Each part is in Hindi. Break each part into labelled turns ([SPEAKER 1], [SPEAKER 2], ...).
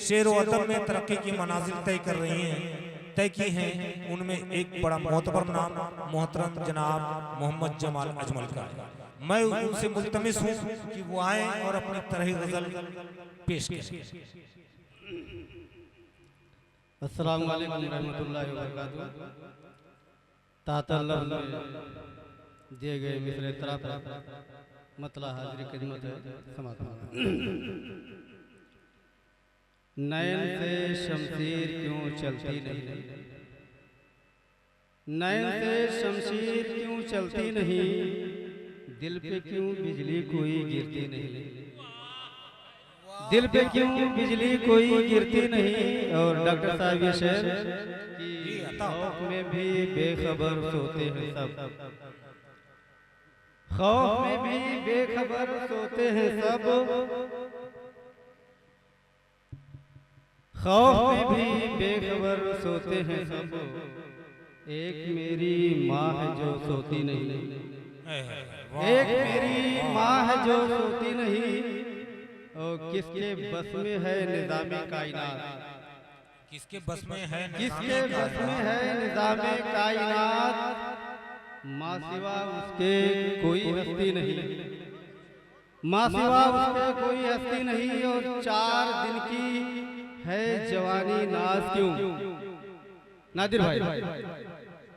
[SPEAKER 1] शेर व अदब में तरक्की की मनाजिल तय की हैं, उनमें एक बड़ा मोहतबर नाम मोहतरम जनाब मोहम्मद जमाल अजमल का है। मैं उनसे मुल्तमिस हूँ कि वो आए और अपनी तरह गजल पेश करें।
[SPEAKER 2] अस्सलाम वालेकुम रहमतुल्लाहि व बरकातहू। तातल्लम में दिए गए मिसरे तरफ मतला हाजिर खिदमत है समाता। नैन से शमशीर क्यों चलती नहीं, नैन से शमशीर क्यों चलती नहीं, दिल पे क्यों बिजली कोई गिरती नहीं, दिल पे क्यों बिजली कोई गिरती नहीं। और डॉक्टर साहब ये शेर कि खौफ में भी बेखबर सोते हैं सब, खौफ में भी बेखबर सोते हैं सब, खौफ में भी बेखबर सोते हैं सब। एक मेरी माँ है जो सोती नहीं, एक मेरी माँ है जो सोती नहीं। और किसके बस में है निज़ामे कायनात,
[SPEAKER 1] किसके बस में है,
[SPEAKER 2] किसके बस में है निज़ामे कायनात। माँ सिवा उसके कोई हस्ती नहीं, माँ सिवा उसके कोई हस्ती नहीं। और 4 दिन की है जवानी नाज क्यों, नादिर भाई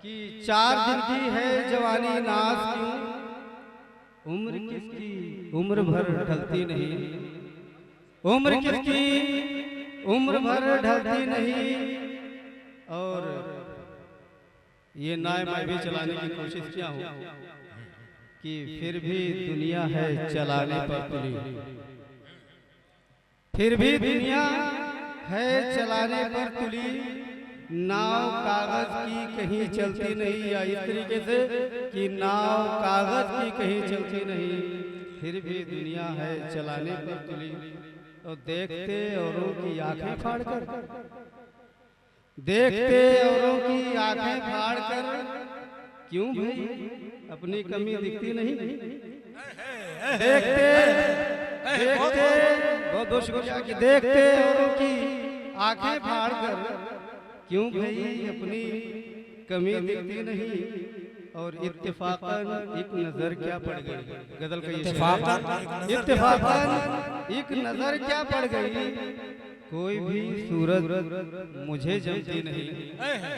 [SPEAKER 2] कि 4 दिन की है जवानी नाज क्यों। उम्र किसकी उम्र भर ढलती नहीं, उम्र किसकी उम्र भर ढलती नहीं। और ये नाय मैं भी चलाने की कोशिश किया हूँ कि फिर भी दुनिया है चलाने पर तुली, फिर भी दुनिया है चलाने पर तुली। नाव कागज की कहीं चलती नहीं, या इस तरीके से कि नाव कागज की कहीं चलती नहीं, फिर भी दुनिया है चलाने पर तुली। और देखते औरों की आंखें फाड़ कर, देखते औरों की आंखें फाड़ कर, क्यों भाई अपनी कमी दिखती नहीं। देखते देखते बहुत बहुत शुक्रिया कि देखते औरों की आंखें फाड़ कर, क्यों भाई अपनी कमी दिखती नहीं। और इत्तेफाकन एक नजर क्या पड़ गई, गजल का इत्तेफाकन एक नजर क्या पड़ गई, कोई भी सूरत मुझे जमती नहीं।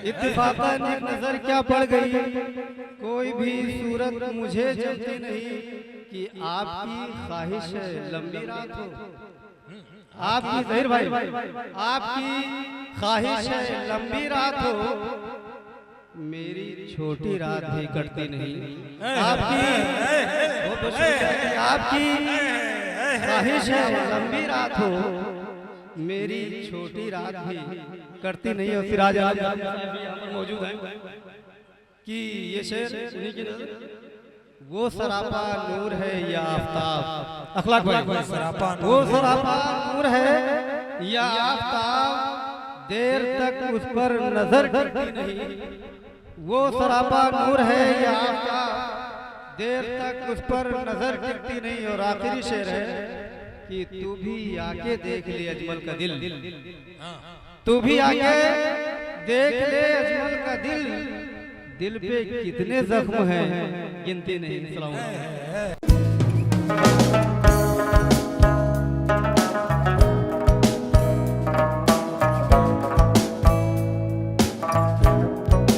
[SPEAKER 2] इत्तेफाकन एक नजर क्या पड़ गई, कोई भी सूरत मुझे जमती नहीं। कि आपकी ख्वाहिश है लंबी रात हो, आपकी जहीर भाई आपकी ख्वाहिश है लंबी रात हो, मेरी छोटी रात भी कटती नहीं। आपकी आपकी ख्वाहिश है लंबी रात हो, मेरी छोटी रात भी कटती नहीं। और सिराज मौजूद है कि ये शेर वो सरापा नूर है या आफताब, अखलाक भाई वो सरापा नूर है या आफताब, देर तक उस पर नजर टिकती नहीं। वो सरापा नूर है या आफताब, देर तक उस पर नजर टिकती नहीं। और आखिरी शेर है कि तू भी आके देख ले अजमल का दिल, तू भी आके देख ले अजमल का दिल, दिल पे कितने जख्म हैं गिनती नहीं।